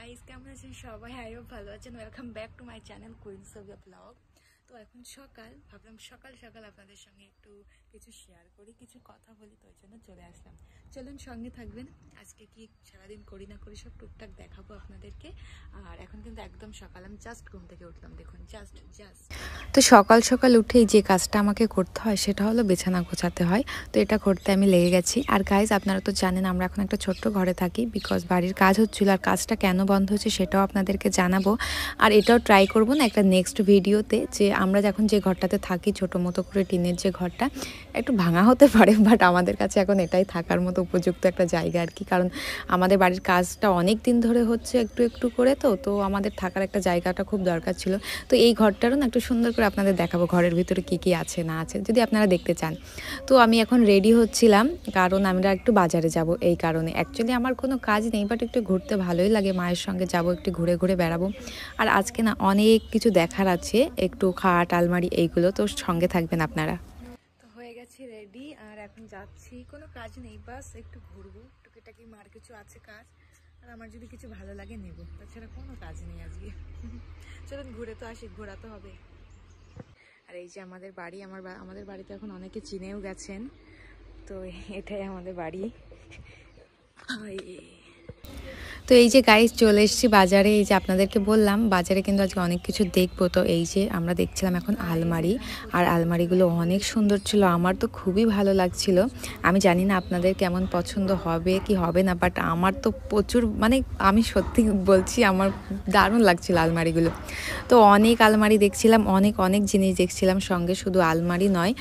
Guys, কেমন আছেন সবাই? আই হোপ ভালো আছেন। Welcome back to my channel queen Sovia blog. তো এখন সকাল, ভাবলাম সকাল সকাল আপনাদের সঙ্গে একটু কিছু শেয়ার করি, কিছু কথা বলি, তো ওই জন্য চলে আসলাম। চলুন সঙ্গে থাকবেন। আজকে কি সারাদিন করি না করি সব টুকটাক দেখাবো আপনাদেরকে। আর এখন কিন্তু একদম সকাল, আমি জাস্ট ঘুম থেকে উঠলাম, দেখুন জাস্ট। তো সকাল সকাল উঠেই যে কাজটা আমাকে করতে হয় সেটা হলো বিছানা গোছাতে হয়। তো এটা করতে আমি লেগে গেছি। আর গাইজ, আপনারা তো জানেন আমরা এখন একটা ছোট্ট ঘরে থাকি, বিকজ বাড়ির কাজ হচ্ছিল। আর কাজটা কেন বন্ধ হচ্ছে সেটাও আপনাদেরকে জানাবো। আর এটাও ট্রাই করবো না একটা নেক্সট ভিডিওতে, যে আমরা যখন যে ঘরটাতে থাকি ছোটো মতো করে টিনের যে ঘরটা, একটু ভাঙা হতে পারে, বাট আমাদের কাছে এখন এটাই থাকার মতো উপযুক্ত একটা জায়গা আর কি। কারণ আমাদের বাড়ির কাজটা অনেক দিন ধরে হচ্ছে একটু একটু করে, তো আমাদের থাকার একটা জায়গাটা খুব দরকার ছিল। তো এই ঘরটারও না একটু সুন্দর করে আপনাদের দেখাবো ঘরের ভিতরে কি কি আছে না আছে, যদি আপনারা দেখতে চান। তো আমি এখন রেডি হচ্ছিলাম, কারণ আমরা একটু বাজারে যাব। এই কারণে অ্যাকচুয়ালি আমার কোনো কাজ নেই, বাট একটু ঘুরতে ভালোই লাগে, মায়ের সঙ্গে যাব, একটু ঘুরে ঘুরে বেড়াবো। আর আজকে না অনেক কিছু দেখার আছে, একটু খাট আলমারি এইগুলো, তো সঙ্গে থাকবেন আপনারা। তো হয়ে গেছি রেডি, আর এখন যাচ্ছি। কোনো কাজ নেই, বাস একটু ঘুরবো, টুকিটাকি মার কিছু আছে কাজ। আর আমার যদি কিছু ভালো লাগে নেব, তাছাড়া কোনো কাজ নেই আজকে। চলুন ঘুরে তো আসি, ঘোরা তো হবে। আর এই যে আমাদের বাড়ি, আমাদের বাড়িতে এখন অনেকে চিনেও গেছেন। তো এটাই আমাদের বাড়ি। তো এই যে গাইস, চলে এসেছি বাজারে। এই যে আপনাদেরকে বললাম বাজারে কিন্তু আজকে অনেক কিছু দেখবো। তো এই যে আমরা দেখছিলাম এখন আলমারি, আর আলমারিগুলো অনেক সুন্দর ছিল, আমার তো খুবই ভালো লাগছিল। আমি জানি না আপনাদের কেমন পছন্দ হবে কি হবে না, বাট আমার তো প্রচুর, মানে আমি সত্যি বলছি আমার দারুণ লাগছিল আলমারিগুলো। তো অনেক আলমারি দেখছিলাম, অনেক অনেক জিনিস দেখছিলাম, সঙ্গে শুধু আলমারি নয়,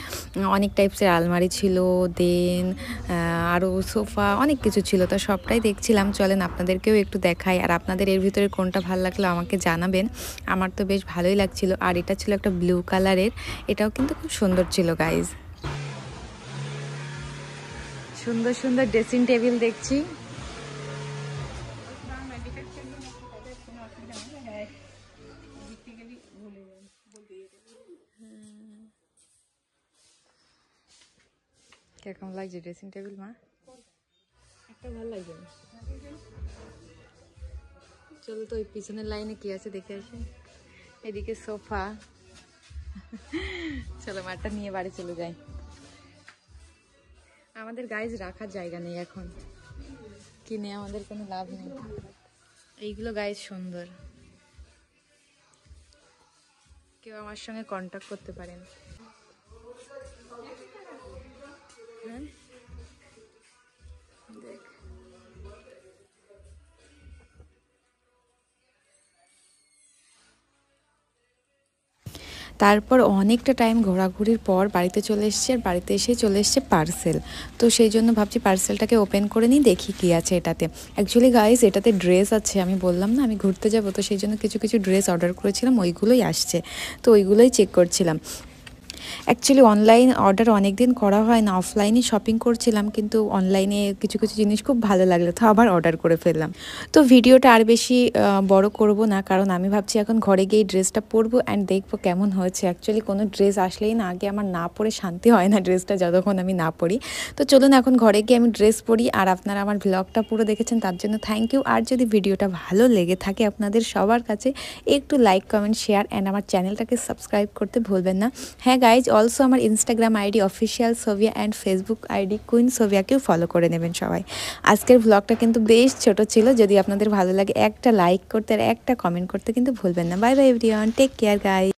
অনেক টাইপসের আলমারি ছিল, দেন আরও সোফা, অনেক কিছু ছিল। তো সবটাই দেখছিলাম, চলেন আপনাদেরকেও একটু দেখাই। আর আপনাদের এর ভিতরে কোনটা ভালো লাগলো আমাকে জানাবেন। আমার তো বেশ ভালোই লাগছিল। আর এটা ছিল একটা ব্লু কালারের, এটাও কিন্তু খুব সুন্দর ছিল গাইজ। সুন্দর সুন্দর ড্রেসিং টেবিল দেখছি। কিরকম লাগছে ড্রেসিং টেবিল মা? একটা ভালো লাগছে না? চলো তো ওই পিছনের লাইনে কি আছে দেখে আসি। এদিকে সোফা। চলো মাঠটা নিয়ে বাড়ি চলে যাই। আমাদের গাইজ রাখার জায়গা নেই এখন, কিনে আমাদের কোনো লাভ নেই। এইগুলো গাইজ সুন্দর, কেউ আমার সঙ্গে কন্ট্যাক্ট করতে পারেন। হ্যাঁ দেখ, তারপর অনেকটা টাইম ঘোরাঘুরির পর বাড়িতে চলে এসেছি। আর বাড়িতে এসে চলে এসছে পার্সেল। তো সেই জন্য ভাবছি পার্সেলটাকে ওপেন করে নিই, দেখি কি আছে এটাতে। অ্যাকচুয়ালি গাইজ, এটাতে ড্রেস আছে। আমি বললাম না আমি ঘুরতে যাব, তো সেই জন্য কিছু কিছু ড্রেস অর্ডার করেছিলাম, ওইগুলোই আসছে। তো ওইগুলোই চেক করছিলাম। অ্যাকচুয়ালি অনলাইন অর্ডার অনেক দিন করা হয় না, অফলাইনে শপিং করছিলাম, কিন্তু অনলাইনে কিছু কিছু জিনিস খুব ভালো লাগলো, তো আবার অর্ডার করে ফেললাম। তো ভিডিওটা আর বেশি বড় করব না, কারণ আমি ভাবছি এখন ঘরে গিয়ে ড্রেসটা পরবো অ্যান্ড দেখবো কেমন হয়েছে। অ্যাকচুয়ালি কোনো ড্রেস আসলেই না আগে আমার না পরে শান্তি হয় না, ড্রেসটা যতক্ষণ আমি না পরি। তো চলুন এখন ঘরে গিয়ে আমি ড্রেস পরি। আর আপনারা আমার ব্লগটা পুরো দেখেছেন তার জন্য থ্যাংক ইউ। আর যদি ভিডিওটা ভালো লেগে থাকে আপনাদের সবার কাছে, একটু লাইক কমেন্ট শেয়ার অ্যান্ড আমার চ্যানেলটাকে সাবস্ক্রাইব করতে ভুলবেন না। হ্যাঁ গাইজ, অলসো আমার Instagram ID official Sovia and Facebook ID queen সোভিয়াকেও ফলো করে নেবেন সবাই। আজকের ব্লগটা কিন্তু বেশ ছোট ছিল, যদি আপনাদের ভালো লাগে একটা লাইক করতে আর একটা কমেন্ট করতে কিন্তু ভুলবেন না। Bye bye everyone, take care guys.